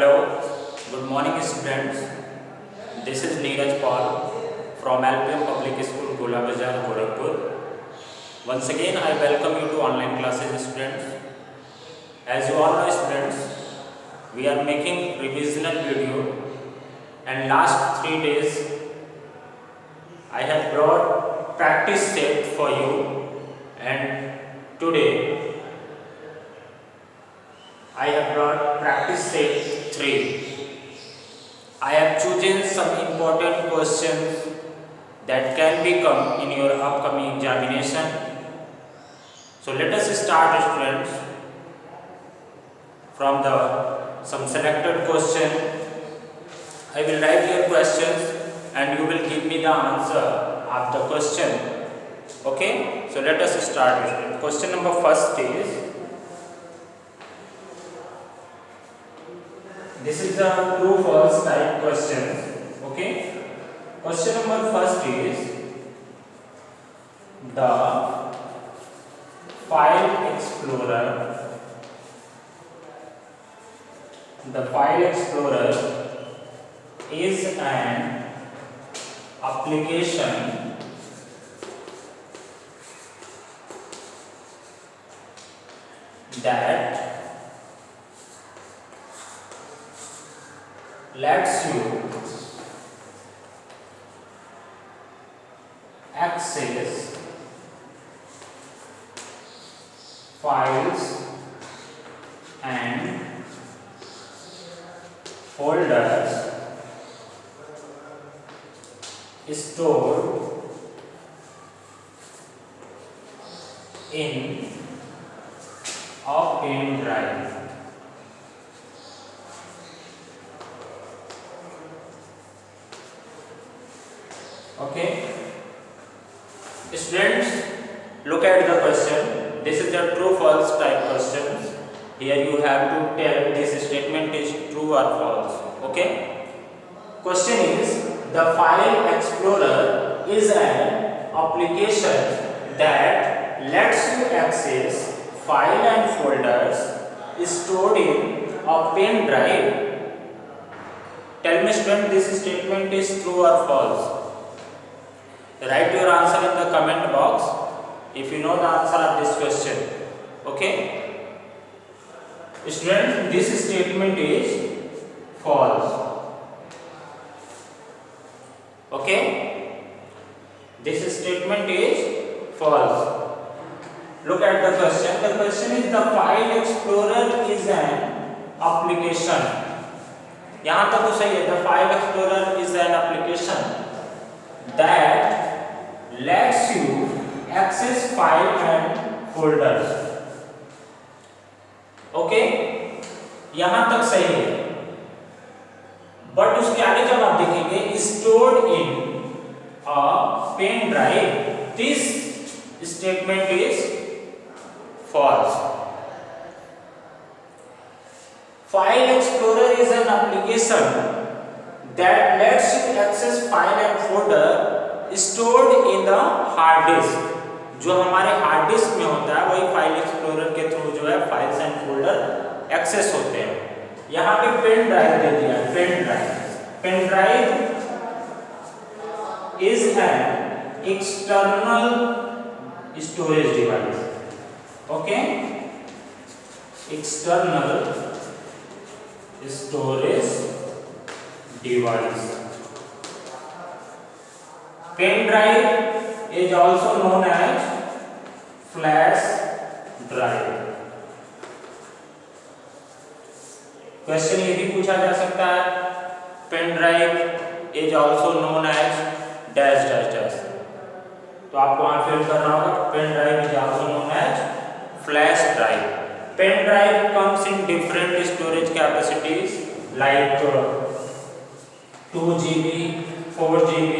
Hello, good morning students. This is Neeraj Paul from LPM Public School, Gola Bazaar, Gorakhpur. Once again, I welcome you to online classes, students. As you all know, students, we are making revisional video, and last 3 days I have brought practice set for you, and today I have brought practice set 3. I have chosen some important questions that can become in your upcoming examination. So let us start, students, from the some selected question. I will write your questions and you will give me the answer of the question. Okay, so let us start, students. Question number first is, this is the true false type question. Okay, question number first is, the file explorer is an application that lets you access files and folders stored in a pen drive. Okay, students, look at the question. This is the true false type questions. Here you have to tell this statement is true or false. Okay, question is, the file explorer is an application that lets you access file and folders stored in a pen drive. Tell me, student, this statement is true or false? Write your answer in the comment box if you know the answer of this question. Okay, students, this statement is false. Okay, this statement is false. Look at the question. The question is, the file explorer is an application. यहाँ तक तो सही है. The file explorer is an application that lets you access file and folders. Okay, यहाँ तक सही है. But उसके आगे जब आप देखेंगे, stored in a pen drive, this statement is false. File explorer is an application that lets you access file and folder stored in the hard disk. जो हमारे हार्ड डिस्क में होता है वही फाइल एक्सप्लोरर के थ्रू जो है files and folder access होते हैं. यहाँ पे पेन ड्राइव दे दिया है. Pen drive is an external storage device. Okay, external storage device. Pen drive is also known as flash drive. Question ये भी पूछा जा सकता है, pen drive is also known as dash dash dash. तो आपको वहां फिल करना होगा, pen drive is also known as flash drive. Pen drive comes in different storage capacities like 2 GB, 4 GB,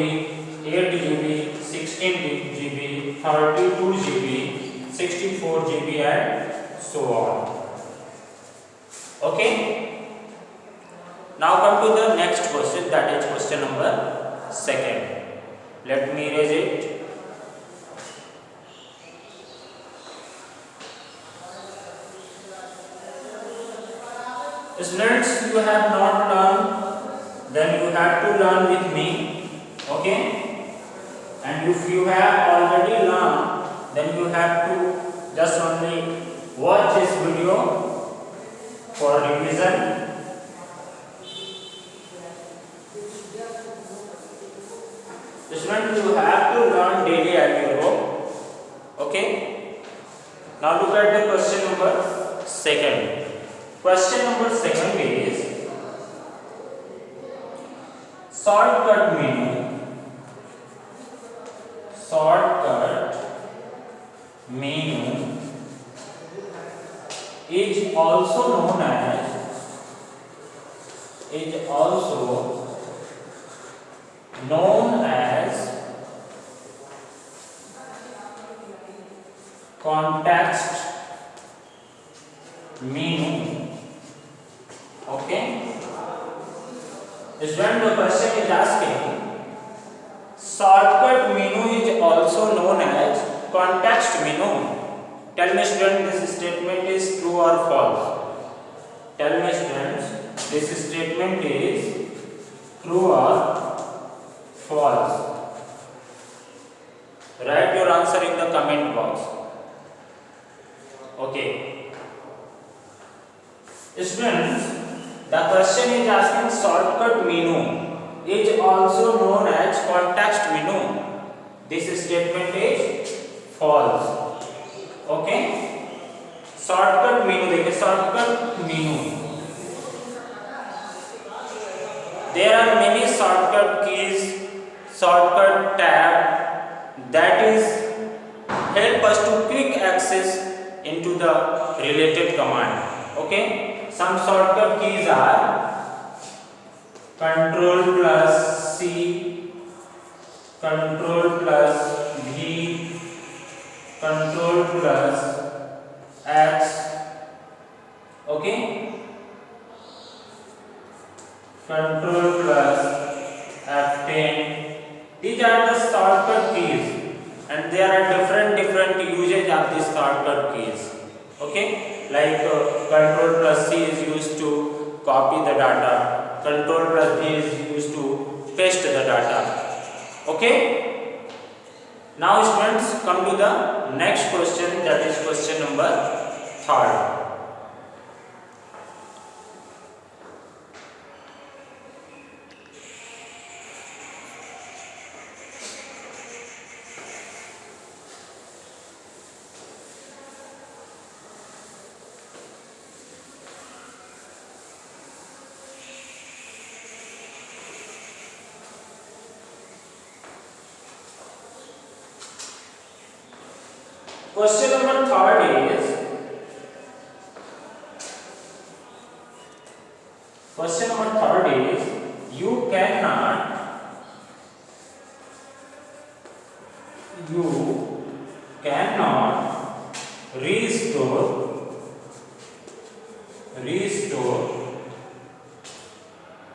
8 GB, 16 GB, 32 GB, 64 GB and so on. Okay, now come to the next question, that is question number 2. Let me erase it. Students, you have not learned, then you have to learn with me. Okay? And if you have already learned, then you have to just only watch this video for revision. Students, you have to learn daily at your home. Okay? Now look at the question number 2. Question number 2 is shortcut menu. Shortcut menu is also known as context menu. Okay? Is when the question is asking, shortcut menu is also known as context menu. Tell me students, this statement is true or false? Tell me students, this statement is true or false? Write your answer in the comment box. Okay. Students, the question is asking shortcut menu is also known as context menu. This statement is false. Okay? Shortcut menu, देखिए shortcut menu. There are many shortcut keys, shortcut tab that is help us to quick access into the related command. Okay? Some shortcut keys are Control plus C, Control plus V, Control plus X. Okay? Control plus F10. These are the shortcut keys, and there are different usage of these shortcut keys. Okay, like Control plus C is used to copy the data, Control plus V is used to paste the data. Okay. Now students, come to the next question, that is question number 3. Question number 3 is, you cannot restore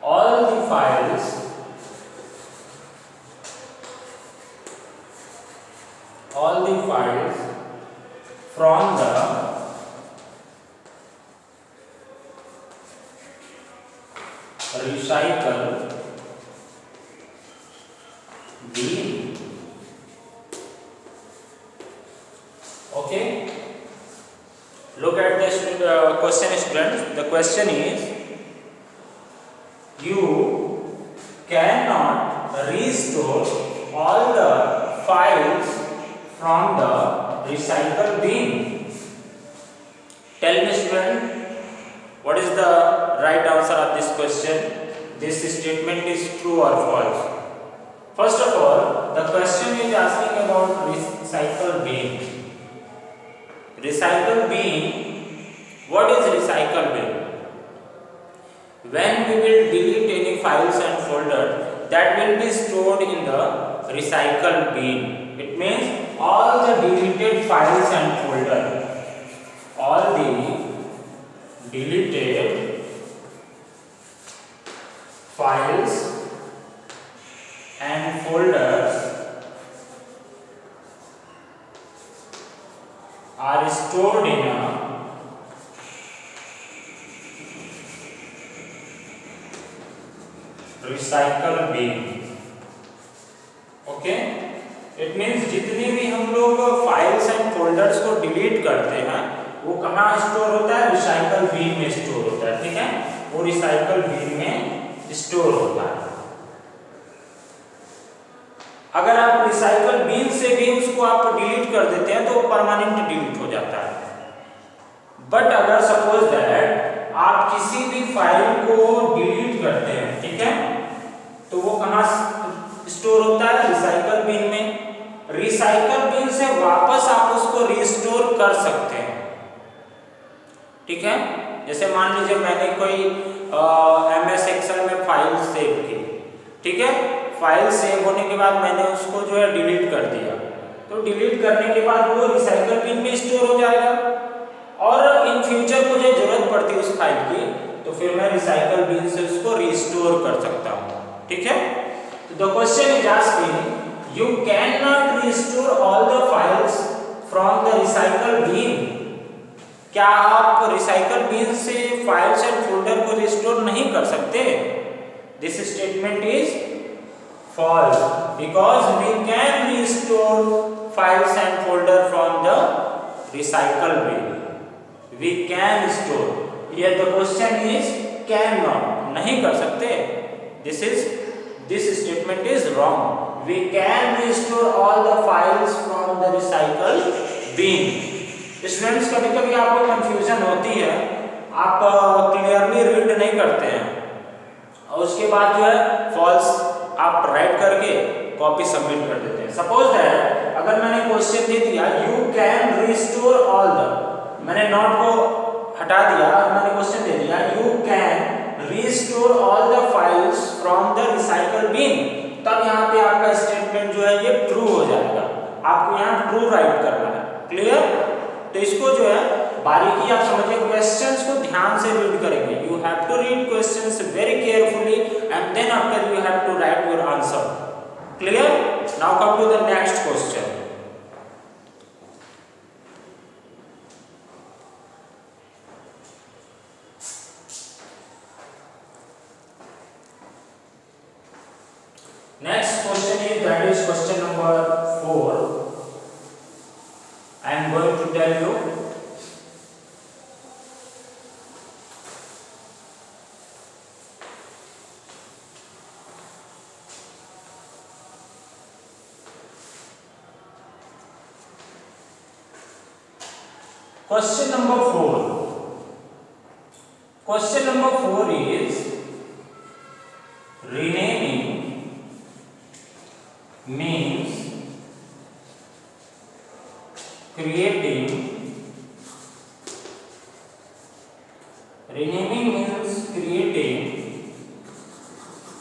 all the files from the recycle bin. Okay, look at this question students. The question is, you cannot restore all the files from the recycle bin. Tell me student, what is the right answer of this question? This statement is true or false? First of all, the question is asking about recycle bin. Recycle bin, what is recycle bin? When we will delete any files and folder, that will be stored in the recycle bin. It means all the deleted files and folder, all the deleted files and folders are stored in a recycle bin. Okay, it means जितनी भी हम लोग files and folders को delete करते हैं वो कहाँ store होता है? रिसाइकल बिन में स्टोर होता है। ठीक है, वो रिसाइकल बिन में स्टोर होता है। अगर आप रिसाइकल बिन से भी उसको आप डिलीट कर देते हैं तो वो परमानेंट डिलीट हो जाता है। बट अगर सपोज दैट आप किसी भी फाइल को डिलीट करते हैं, ठीक है, तो वो कहाँ स्टोर होता है? रिसाइकल बिन में। रिसाइकल बिन से वापस आप उसको रिस्टोर कर सकते हैं। ठीक है, जैसे मान लीजिए मैंने कोई MS एक्सेल में फाइल सेव की, ठीक है, फाइल सेव होने के बाद मैंने उसको जो है डिलीट कर दिया, तो डिलीट करने के बाद वो रिसाइकल बिन में स्टोर हो जाएगा और इन फ्यूचर मुझे जरूरत पड़ती है उस फाइल की तो फिर मैं रिसाइकल बिन से उसको रिस्टोर कर सकता हूँ। ठीक है, तो the question is asking you can not restore all the files from the recycle bin. क्या आप रिसाइकल बिन से फाइल्स एंड फोल्डर को रिस्टोर नहीं कर सकते? This statement is false because we can restore files and folder from the recycle bin. We can store. Here the question is cannot, नहीं कर सकते. This statement is wrong. We can restore all the files from the recycle bin. Students कभी कभी आपको confusion होती है, आप clearly read नहीं करते हैं और उसके बाद जो है फॉल्स आप राइट करके कॉपी सबमिट कर देते हैं। सपोज दैट अगर मैंने क्वेश्चन दे दिया you can restore all the, मैंने नॉट को हटा दिया और मैंने क्वेश्चन दे दिया you can restore all the files from the recycle bin, तब यहाँ पे आपका स्टेटमेंट जो है ये ट्रू हो जाएगा। आपको यहाँ ट्रू राइट करना है। क्लियर? तो इसको जो है बारीकी आप समझिए, क्वेश्चंस को ध्यान से रीड करेंगे। You have to read questions very carefully and then after you have to write your answer. Clear? Now come to the next question. Next question is that is question number 4. I am going to tell you question number 4. Question number 4 is renaming means creating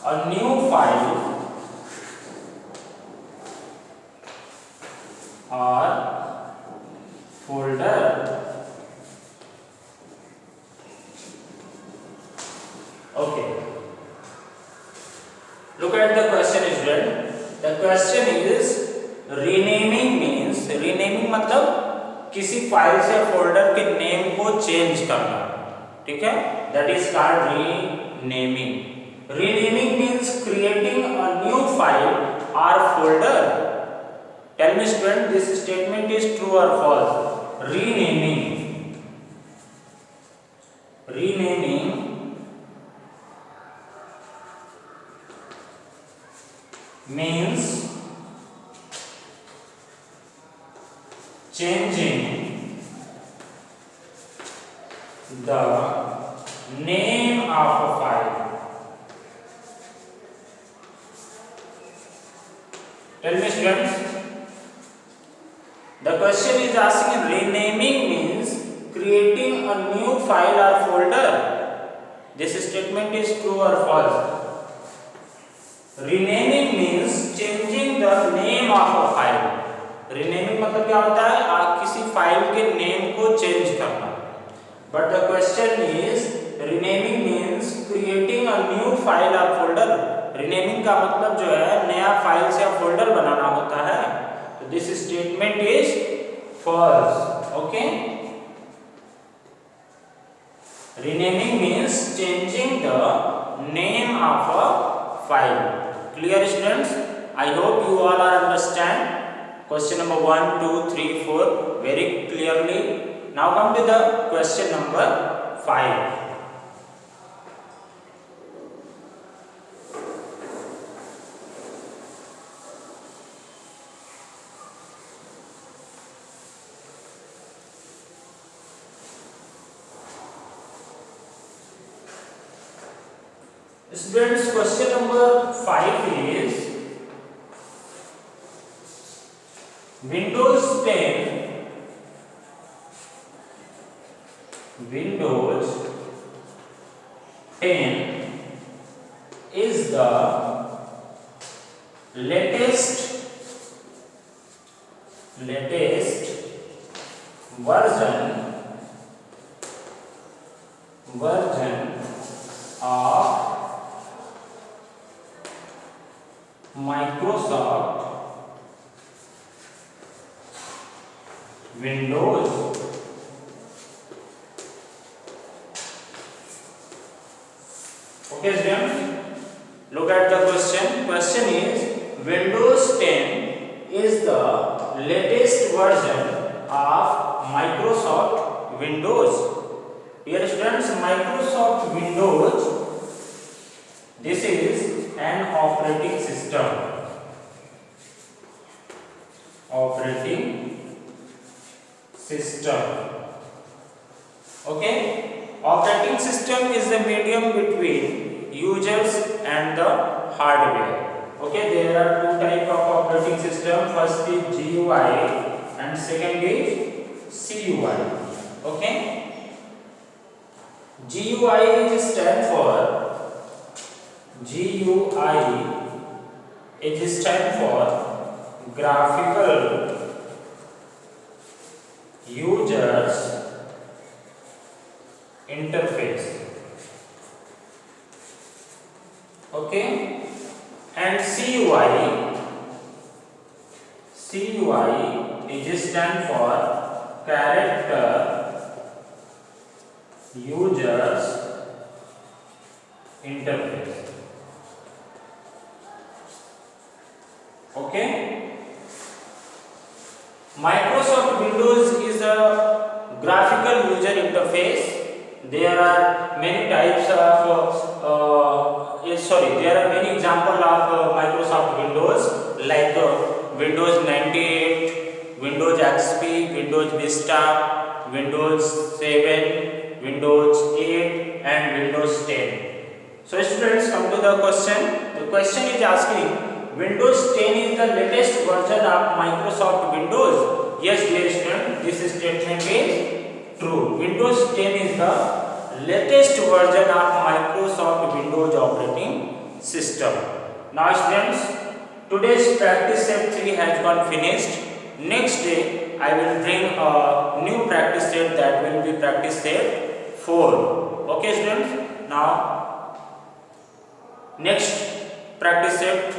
a new file or folder. Okay, look at the question is read. The question is renaming means, renaming मतलब किसी file से folder के name को change करना। ठीक है, that is called renaming. Renaming means creating a new file or folder. Tell me student, this statement is true or false? Renaming means changing the name of a file. Tell me students, the question is asking renaming means creating a new file or folder. This statement is true or false? Renaming means changing the name of a file. Renaming मतलब क्या होता है? आप किसी file के name को change करना. But the question is renaming means creating a new file or folder. Renaming का मतलब जो है नया फाइल से फोल्डर बनाना होता है. तो this statement is false. Okay? Renaming means changing the name of a file. Clear students? I hope you all are understand question number 1, 2, 3, 4 very clearly. Now come to the question number 5. Students, question number 5 is Windows 10 is the latest version of Microsoft Windows. Okay students, look at the question. Question is Windows 10 is the latest version of Microsoft Windows. Here students, Microsoft Windows, this is an operating system. Okay, operating system is the medium between users and the hardware. Okay, there are two types of operating system. First is GUI and second is CUI. Okay, GUI stand for graphical users interface. Okay, and CUI is stand for character users interface. Okay, Microsoft Windows is a graphical user interface. There are many types of there are many examples of Microsoft Windows like Windows 98, Windows XP, Windows Vista, Windows 7, Windows 8 and Windows 10. So students, come to the question. The question is asking Windows 10 is the latest version of Microsoft Windows. Yes dear student, this statement is true. Windows 10 is the latest version of Microsoft Windows operating system. Now students, today's practice set 3 has gone finished. Next day I will bring a new practice set, that will be practice set 4. Okay students, now next practice set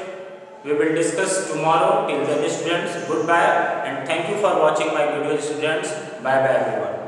we will discuss tomorrow. Till then students, goodbye and thank you for watching my video students. Bye bye everyone.